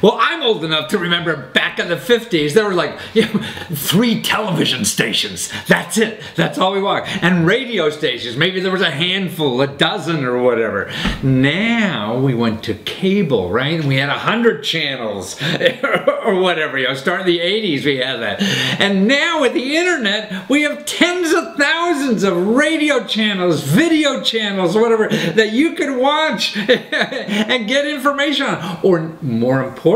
Well, I'm old enough to remember back in the 50s, there were like 3 television stations. That's it. That's all we watched. And radio stations. Maybe there was a handful, a dozen or whatever. Now we went to cable, right? And we had 100 channels or whatever. Starting in the 80s, we had that. And now with the internet, we have tens of thousands of radio channels, video channels, whatever, that you can watch and get information on. Or more importantly,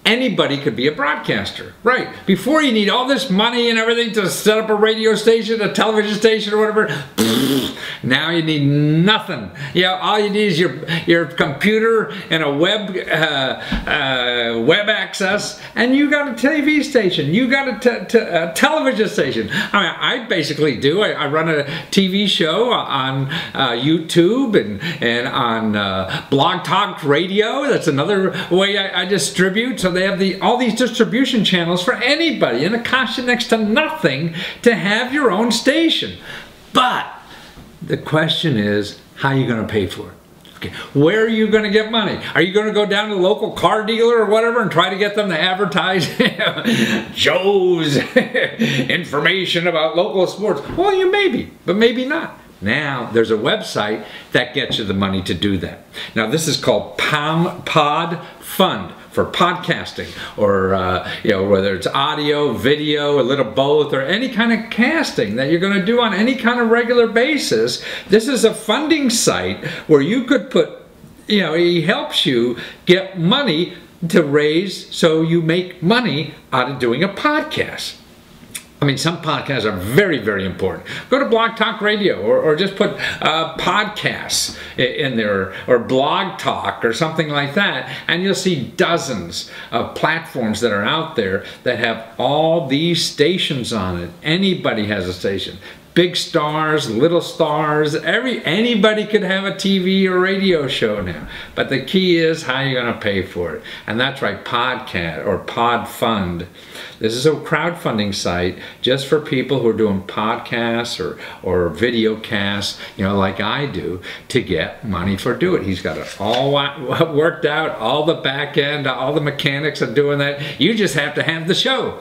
anybody could be a broadcaster, right? Before you need all this money and everything to set up a radio station, a television station or whatever, now you need nothing. All you need is your computer and a web access, and you got a TV station, you got a television station. I mean, I basically do. I run a TV show on YouTube and on Blog Talk Radio. That's another way I distribute. So they have all these distribution channels for anybody, and it costs you next to nothing to have your own station. But the question is, how are you going to pay for it? Okay, where are you going to get money? Are you going to go down to the local car dealer or whatever and try to get them to advertise Joe's information about local sports? Well, you may be, but maybe not. Now, there's a website that gets you the money to do that. Now, this is called PodFund for podcasting, or whether it's audio, video, a little both, or any kind of casting that you're going to do on any kind of regular basis. This is a funding site where you could put, he helps you get money to raise so you make money out of doing a podcast. I mean, some podcasts are very, very important. Go to Blog Talk Radio, or just put podcasts in there, or Blog Talk or something like that, and you'll see dozens of platforms that are out there that have all these stations on it. Anybody has a station. Big stars, little stars, anybody could have a TV or radio show now. But the key is how you're going to pay for it. And that's right, Podcast or PodFund. This is a crowdfunding site just for people who are doing podcasts or video casts, like I do, to get money for doing it. He's got it all worked out, all the back end, all the mechanics of doing that. You just have to have the show.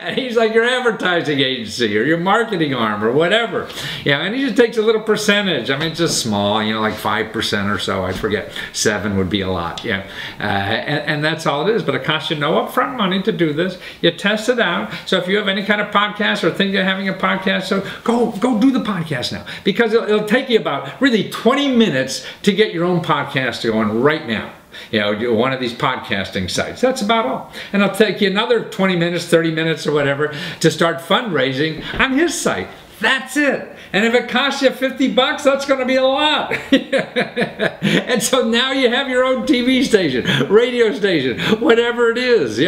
And he's like your advertising agency or your marketing arm or whatever. And he just takes a little percentage. I mean, it's just small, like 5% or so. I forget. 7 would be a lot. And that's all it is. But it costs you no upfront money to do this. You test it out. So if you have any kind of podcast or think you're having a podcast, so go do the podcast now, because it'll take you about really 20 minutes to get your own podcast going right now. One of these podcasting sites. That's about all. And it'll take you another 20 minutes, 30 minutes or whatever to start fundraising on his site. That's it. And if it costs you $50, that's going to be a lot. And so now you have your own TV station, radio station, whatever it is.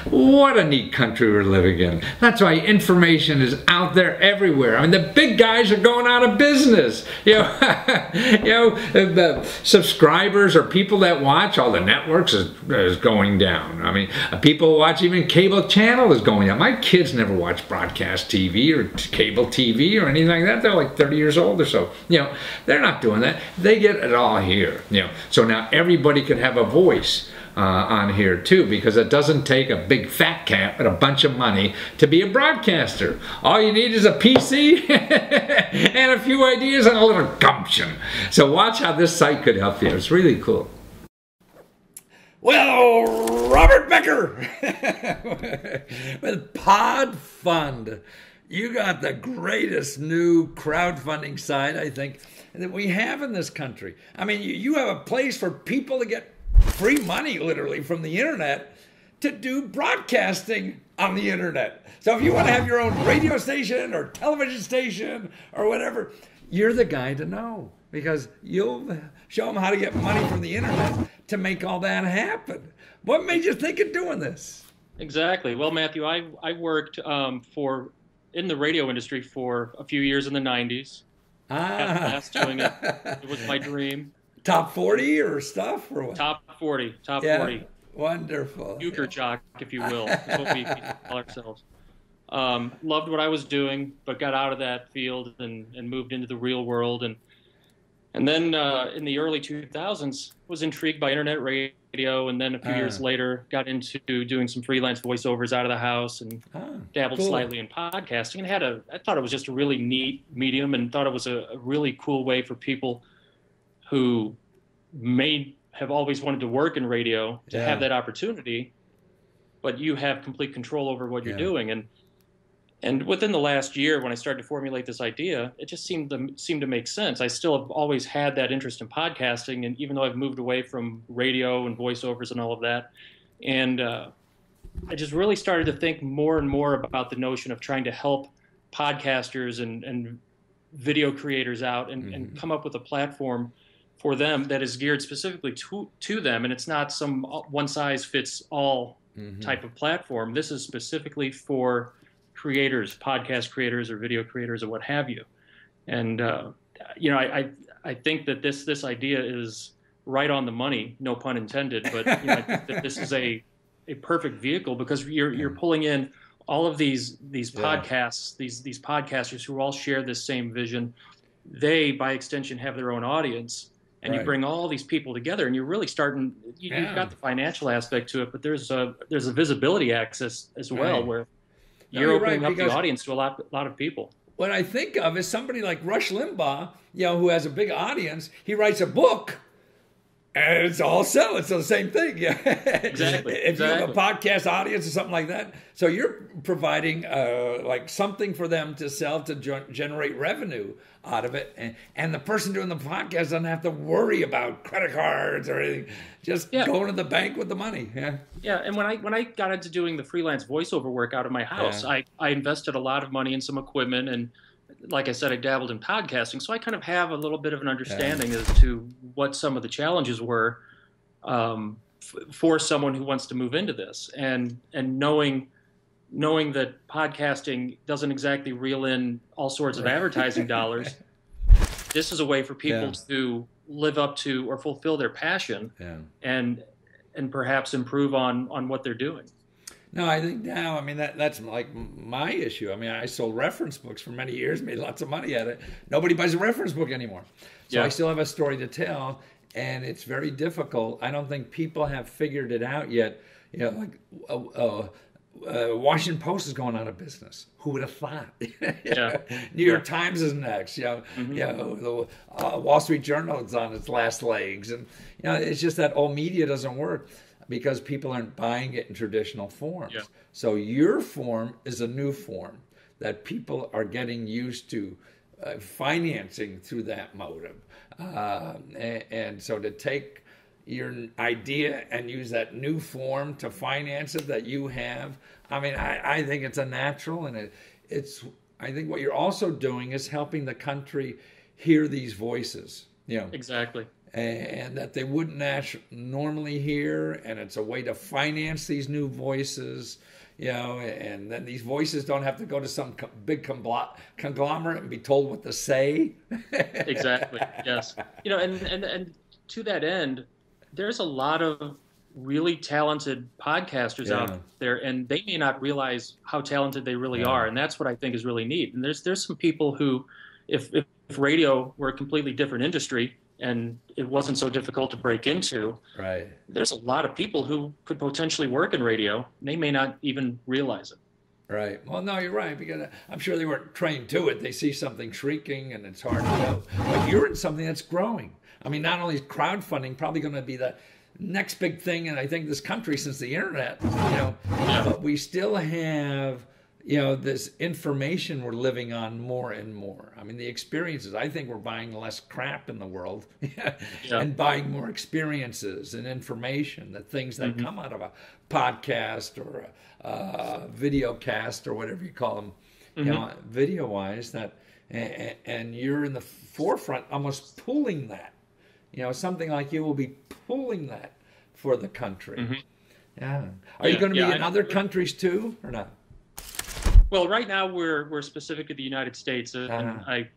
What a neat country we're living in. That's why information is out there everywhere. I mean, the big guys are going out of business. The subscribers or people that watch all the networks is going down. I mean, people who watch even cable channel is going down. My kids never watch broadcast TV or cable TV or anything like that. They're like 30 years old or so. They're not doing that. They get it all here. So now everybody can have a voice on here too, because it doesn't take a big fat cat with a bunch of money to be a broadcaster. All you need is a PC and a few ideas and a little gumption. So watch how this site could help you. It's really cool. Well, Robert Becker with PodFund. You got the greatest new crowdfunding site, I think, that we have in this country. I mean, you have a place for people to get free money, literally, from the internet to do broadcasting on the internet. So if you want to have your own radio station or television station or whatever, you're the guy to know, because you'll show them how to get money from the internet to make all that happen. What made you think of doing this? Exactly. Well, Matthew, I worked in the radio industry for a few years in the 90s. Had a blast doing it. It was my dream. Top 40 or stuff? Or what? Top 40. Top 40. Wonderful. Euchre jock, if you will. That's what we call ourselves. Loved what I was doing, but got out of that field and moved into the real world. And then in the early 2000s, was intrigued by internet radio radio, and then a few years later got into doing some freelance voiceovers out of the house, and dabbled slightly in podcasting. And I thought it was just a really neat medium, and thought it was a really cool way for people who may have always wanted to work in radio to have that opportunity, but you have complete control over what you're doing. And within the last year, when I started to formulate this idea, it just seemed to make sense. I still have always had that interest in podcasting, and even though I've moved away from radio and voiceovers and all of that, and I just really started to think more and more about the notion of trying to help podcasters and video creators out, and come up with a platform for them that is geared specifically to them. And it's not some one-size-fits-all type of platform. This is specifically for creators, podcast creators or video creators or what have you. And I think that this idea is right on the money, no pun intended, but I think that this is a perfect vehicle, because you're pulling in all of these podcasts, these podcasters who all share this same vision. They, by extension, have their own audience, and you bring all these people together, and you're really starting. You've got the financial aspect to it, but there's a visibility access as well, where you're opening up the audience to a lot of people. What I think of is somebody like Rush Limbaugh, who has a big audience. He writes a book, and it's all sell. It's the same thing. Yeah, exactly. If you have a podcast audience or something like that, so you're providing like something for them to sell to generate revenue out of it, and the person doing the podcast doesn't have to worry about credit cards or anything. Just going to the bank with the money. Yeah. And when I got into doing the freelance voiceover work out of my house, I invested a lot of money in some equipment, and like I said, I dabbled in podcasting, so I kind of have a little bit of an understanding as to what some of the challenges were for someone who wants to move into this, and knowing that podcasting doesn't exactly reel in all sorts of advertising dollars. This is a way for people to live up to or fulfill their passion, and perhaps improve on what they're doing. No, I think now, that's like my issue. I sold reference books for many years, made lots of money at it. Nobody buys a reference book anymore. So I still have a story to tell, and it's very difficult. I don't think people have figured it out yet. Washington Post is going out of business. Who would have thought? New York Times is next. The Wall Street Journal is on its last legs, and it's just that old media doesn't work because people aren't buying it in traditional forms. So your form is a new form that people are getting used to financing through that motive, and so to take your idea and use that new form to finance it that you have. I think it's a natural, and it's. I think what you're also doing is helping the country hear these voices. Exactly. And that they wouldn't normally hear, and it's a way to finance these new voices. And then these voices don't have to go to some big conglomerate and be told what to say. Exactly. Yes. And to that end, there's a lot of really talented podcasters out there, and they may not realize how talented they really are. And that's what I think is really neat. And there's some people who, if radio were a completely different industry and it wasn't so difficult to break into, there's a lot of people who could potentially work in radio, and they may not even realize it. Right. Well, no, you're right, because I'm sure they weren't trained to it. They see something shrieking, and it's hard to know. But you're in something that's growing. Not only is crowdfunding probably going to be the next big thing, and I think this country since the internet, but we still have, this information we're living on more and more. The experiences. I think we're buying less crap in the world and buying more experiences and information, the things that come out of a podcast or a video cast or whatever you call them, video-wise, that, and you're in the forefront almost pulling that. Something like you will be pulling that for the country. Are you going to be in other countries too, or not? Well, right now we're specific to the United States, and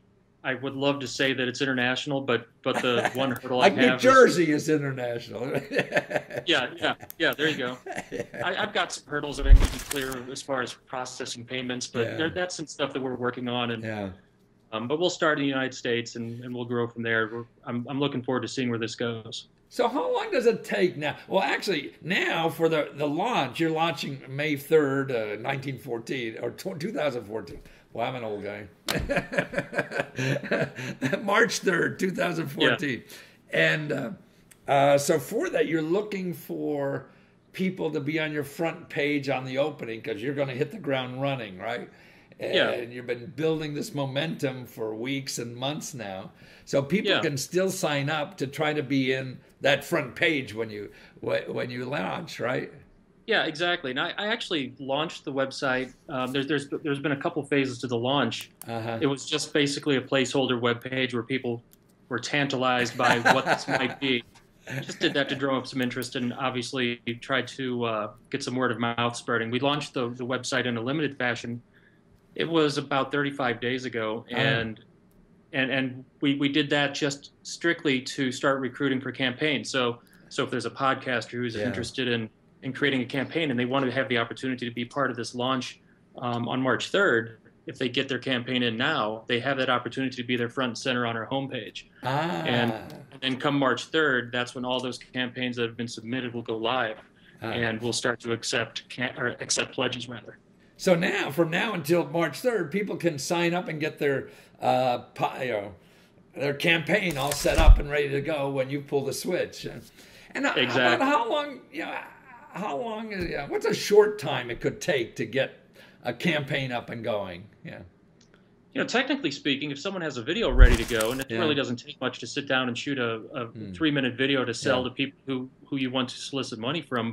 I would love to say that it's international, but the one hurdle I have New Jersey is international. Yeah. There you go. I've got some hurdles that I need to clear as far as processing payments, but that's some stuff that we're working on, and but we'll start in the United States and we'll grow from there. I'm looking forward to seeing where this goes. So how long does it take now? Well, actually, now for the launch, you're launching May 3rd, 1914, or 2014. Well, I'm an old guy. March 3rd, 2014. Yeah. And so for that, you're looking for people to be on your front page on the opening because you're going to hit the ground running, right? And you've been building this momentum for weeks and months now. So people can still sign up to try to be in that front page when you launch, right? Yeah, exactly. And I actually launched the website. There's been a couple phases to the launch. It was just basically a placeholder web page where people were tantalized by what this might be. Just did that to drum up some interest and obviously tried to get some word of mouth spreading. We launched the website in a limited fashion. It was about 35 days ago, and we did that just strictly to start recruiting for campaigns. So if there's a podcaster who's interested in creating a campaign and they want to have the opportunity to be part of this launch on March 3rd, if they get their campaign in now, they have that opportunity to be there front and center on our homepage. And then come March 3rd, that's when all those campaigns that have been submitted will go live, and we'll start to accept pledges rather. So now, from now until March 3rd, people can sign up and get their their campaign all set up and ready to go when you pull the switch. And exactly. How long is what's a short time it could take to get a campaign up and going? Yeah. Technically speaking, if someone has a video ready to go, and it really doesn't take much to sit down and shoot a 3-minute video to sell to people who you want to solicit money from,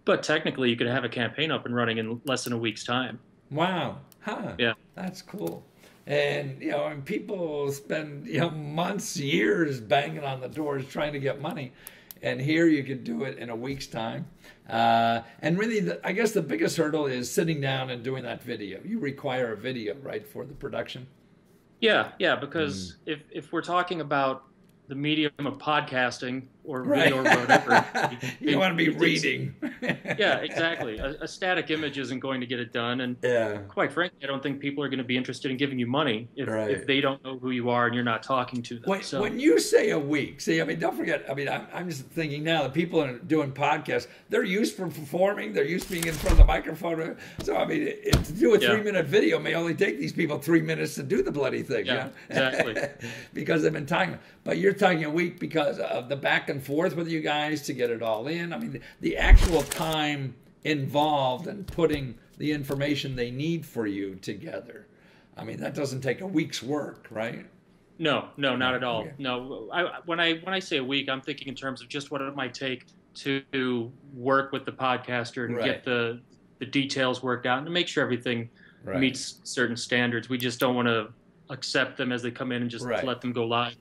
but technically you could have a campaign up and running in less than a week's time. Wow. Huh. Yeah. That's cool. And, and people spend, months, years banging on the doors trying to get money. And here you could do it in a week's time. And really, I guess the biggest hurdle is sitting down and doing that video. You require a video, right, for the production? Yeah, because if we're talking about the medium of podcasting or video or whatever. You want to be reading. Yeah, exactly. A static image isn't going to get it done. And quite frankly, I don't think people are going to be interested in giving you money if they don't know who you are and you're not talking to them. When you say a week, don't forget, I'm just thinking now, the people that are doing podcasts, they're used to performing, they're used to being in front of the microphone. So, to do a 3-minute video may only take these people 3 minutes to do the bloody thing. Yeah, exactly. Because they've been talking. But you're talking a week because of the back and forth with you guys to get it all in. The actual time involved in putting the information they need for you together. That doesn't take a week's work, right? No, not at all. No, when I say a week, I'm thinking in terms of just what it might take to work with the podcaster and get the details worked out and to make sure everything meets certain standards. We just don't want to accept them as they come in and just let them go live.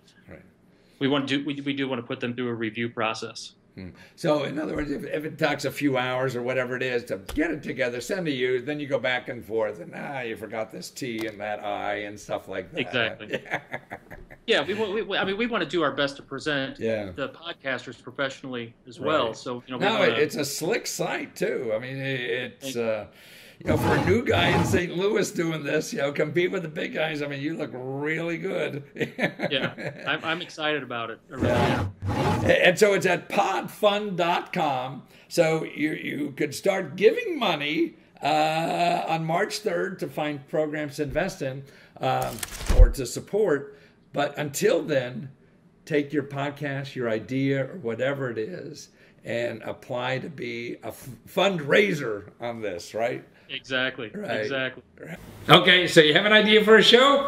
We do want to put them through a review process. So, in other words, if it takes a few hours or whatever it is to get it together, send to you, then you go back and forth, and you forgot this T and that I and stuff like that. Exactly. Yeah, we want to do our best to present the podcasters professionally as well. So, it's a slick site too. It's. For a new guy in St. Louis doing this, compete with the big guys. You look really good. Yeah, I'm excited about it. I really am. And so it's at PodFund.com. So you could start giving money on March 3rd to find programs to invest in or to support. But until then, take your podcast, your idea, or whatever it is, and apply to be a fundraiser on this, right? Exactly. Exactly. Okay, so you have an idea for a show?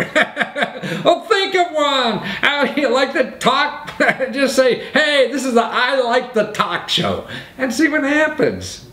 Well, think of one. How you like to talk? Just say, hey, this is the I Like the Talk show, and see what happens.